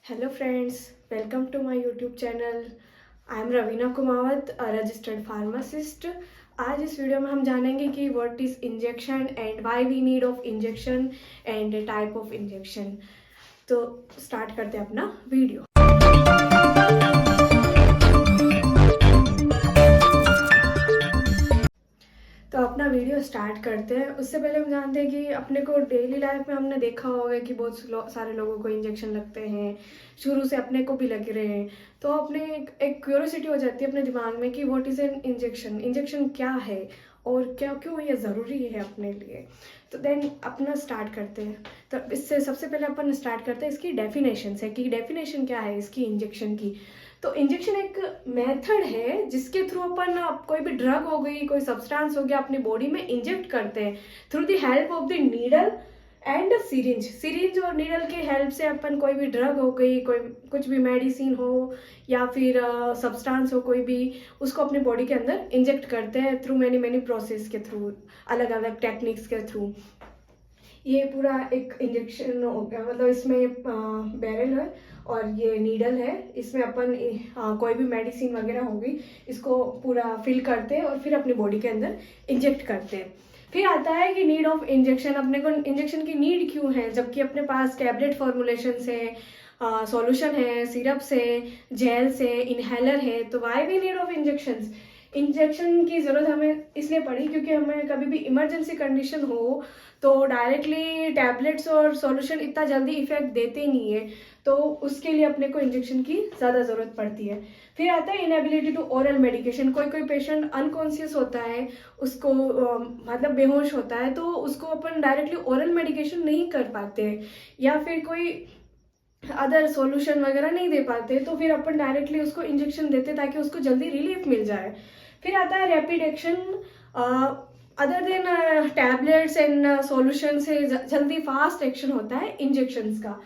Hello friends, welcome to my YouTube channel. I am Ravina Kumawat, a registered pharmacist. आज इस video में हम जानेंगे कि what is injection and why we need of injection and type of injection. तो start करते हैं अपना वीडियो। तो अपना वीडियो स्टार्ट करते हैं। उससे पहले हम जानते हैं कि अपने को डेली लाइफ में हमने देखा होगा कि बहुत सारे लोगों को इंजेक्शन लगते हैं, शुरू से अपने को भी लग रहे हैं। तो अपने एक क्यूरियोसिटी हो जाती है अपने दिमाग में कि what is an injection, injection क्या है और क्या क्यों ये ज़रूरी है अपने लिए। तो देन अपना स्टार्ट करते हैं। तो इससे सबसे पहले अपन स्टार्ट करते हैं इसकी डेफिनेशन से कि डेफिनेशन क्या है इसकी इंजेक्शन की। तो इंजेक्शन एक मेथड है जिसके थ्रू अपन कोई भी ड्रग हो गई, कोई सब्सटेंस हो गया, अपनी बॉडी में इंजेक्ट करते हैं through the help of the needle and syringe और नीडल के हेल्प से अपन कोई भी ड्रग हो गई, कोई कुछ भी मेडिसिन हो या फिर सब्सटेंस हो कोई भी, उसको अपनी बॉडी के अंदर इंजेक्ट करते हैं थ्रू मैनी प्रोसेस के थ्रू, अलग अलग टेक्निक्स के थ्रू। ये पूरा एक इंजेक्शन हो गया, मतलब इसमें बैरल है और ये नीडल है। इसमें अपन कोई भी मेडिसिन वगैरह होगी इसको पूरा फिल करते हैं और फिर अपनी बॉडी के अंदर इंजेक्ट करते हैं। फिर आता है कि नीड ऑफ इंजेक्शन, अपने को इंजेक्शन की नीड क्यों है जबकि अपने पास टैबलेट फॉर्मुलेशन है, सॉल्यूशन है, सिरप्स है, जेल से, इनहेलर है। तो why we need of injections, injection की ज़रूरत हमें इसलिए पड़ी क्योंकि हमें कभी भी इमरजेंसी कंडीशन हो तो डायरेक्टली टैबलेट्स और सॉल्यूशन इतना जल्दी इफेक्ट देते नहीं है, तो उसके लिए अपने को इंजेक्शन की ज़्यादा ज़रूरत पड़ती है। फिर आता है इनएबिलिटी टू ओरल मेडिकेशन, कोई पेशेंट अनकॉन्शियस होता है, उसको मतलब बेहोश होता है, तो उसको अपन डायरेक्टली ओरल मेडिकेशन नहीं कर पाते हैं या फिर कोई अदर सॉल्यूशन वगैरह नहीं दे पाते, तो फिर अपन डायरेक्टली उसको इंजेक्शन देते ताकि उसको जल्दी रिलीफ मिल जाए। फिर आता है rapid action, other than tablets and solution से जल्दी फास्ट एक्शन होता है इंजेक्शंस का।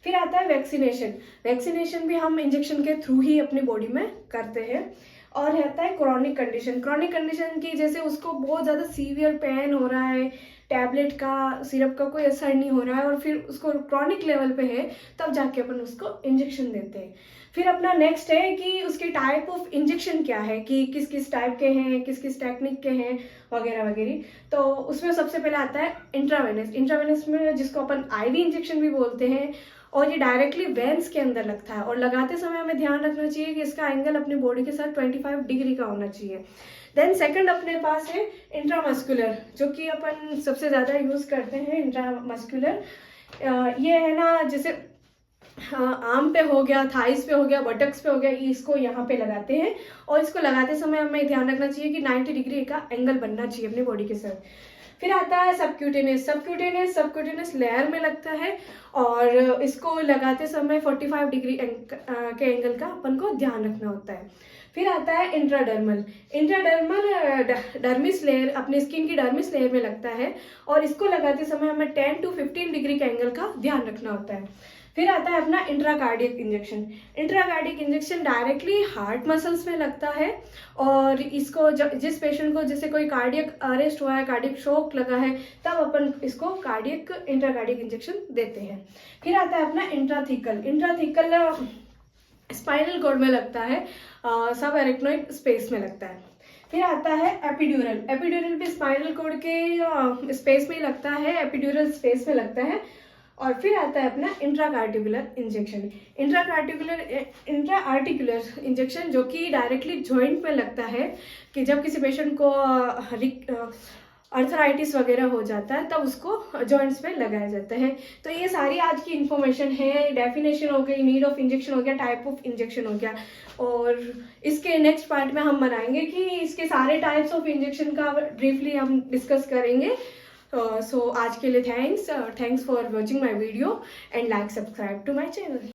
फिर आता है वैक्सीनेशन, वैक्सीनेशन भी हम इंजेक्शन के थ्रू ही अपनी बॉडी में करते हैं। और रहता है क्रॉनिक कंडीशन, क्रॉनिक कंडीशन की जैसे उसको बहुत ज़्यादा सीवियर पेन हो रहा है, टैबलेट का सिरप का कोई असर नहीं हो रहा है और फिर उसको क्रॉनिक लेवल पे है, तब जाके अपन उसको इंजेक्शन देते हैं। फिर अपना नेक्स्ट है कि उसके टाइप ऑफ इंजेक्शन क्या है, कि किस किस टाइप के हैं, किस किस टेक्निक के हैं वगैरह वगैरह। तो उसमें सबसे पहले आता है इंट्रावेनस, इंट्रावेनस में जिसको अपन आईवी इंजेक्शन भी बोलते हैं, और ये डायरेक्टली वेंस के अंदर लगता है और लगाते समय हमें ध्यान रखना चाहिए कि इसका एंगल अपनी बॉडी के साथ 25 डिग्री का होना चाहिए। देन सेकंड अपने पास है इंट्रामस्कुलर, जो कि अपन सबसे ज़्यादा यूज़ करते हैं इंट्रामस्कुलर। ये है ना, जैसे आर्म पे हो गया, थाइस पे हो गया, बटक्स पे हो गया, इसको यहाँ पे लगाते हैं और इसको लगाते समय हमें ध्यान रखना चाहिए कि 90 डिग्री का एंगल बनना चाहिए अपनी बॉडी के साथ। फिर आता है सबक्यूटेनियस, सबक्यूटेनियस लेयर में लगता है और इसको लगाते समय 45 डिग्री के एंगल का अपन को ध्यान रखना होता है। फिर आता है इंट्राडर्मल, डर्मिस लेयर, अपने स्किन की डर्मिस लेयर में लगता है और इसको लगाते समय हमें 10 to 15 डिग्री के एंगल का ध्यान रखना होता है। फिर आता है अपना intracardiac injection, intracardiac injection directly heart muscles में लगता है और इसको जिस पेशेंट को जैसे कोई कार्डियक अरेस्ट हुआ है, कार्डियक शॉक लगा है, तब अपन इसको इंट्राकार्डियक इंजेक्शन देते हैं। फिर आता है अपना इंट्राथिकल स्पाइनल कॉर्ड में लगता है, सब एरेक्नोइड स्पेस में लगता है। फिर आता है एपिड्यूरल भी स्पाइनल कॉर्ड के स्पेस में लगता है, एपिड्यूरल स्पेस में लगता है। और फिर आता है अपना इंट्राकार्टिकुलर इंजेक्शन, इंट्रा आर्टिकुलर इंजेक्शन, जो कि डायरेक्टली जॉइंट में लगता है कि जब किसी पेशेंट को अर्थराइटिस वगैरह हो जाता है तब उसको जॉइंट्स में लगाया जाता है। तो ये सारी आज की इन्फॉर्मेशन है, डेफिनेशन हो गई, नीड ऑफ इंजेक्शन हो गया, टाइप ऑफ इंजेक्शन हो गया, और इसके नेक्स्ट पार्ट में हम बनाएंगे कि इसके सारे टाइप्स ऑफ इंजेक्शन का ब्रीफली हम डिस्कस करेंगे। सो आज के लिए thanks for watching my video and like subscribe to my channel.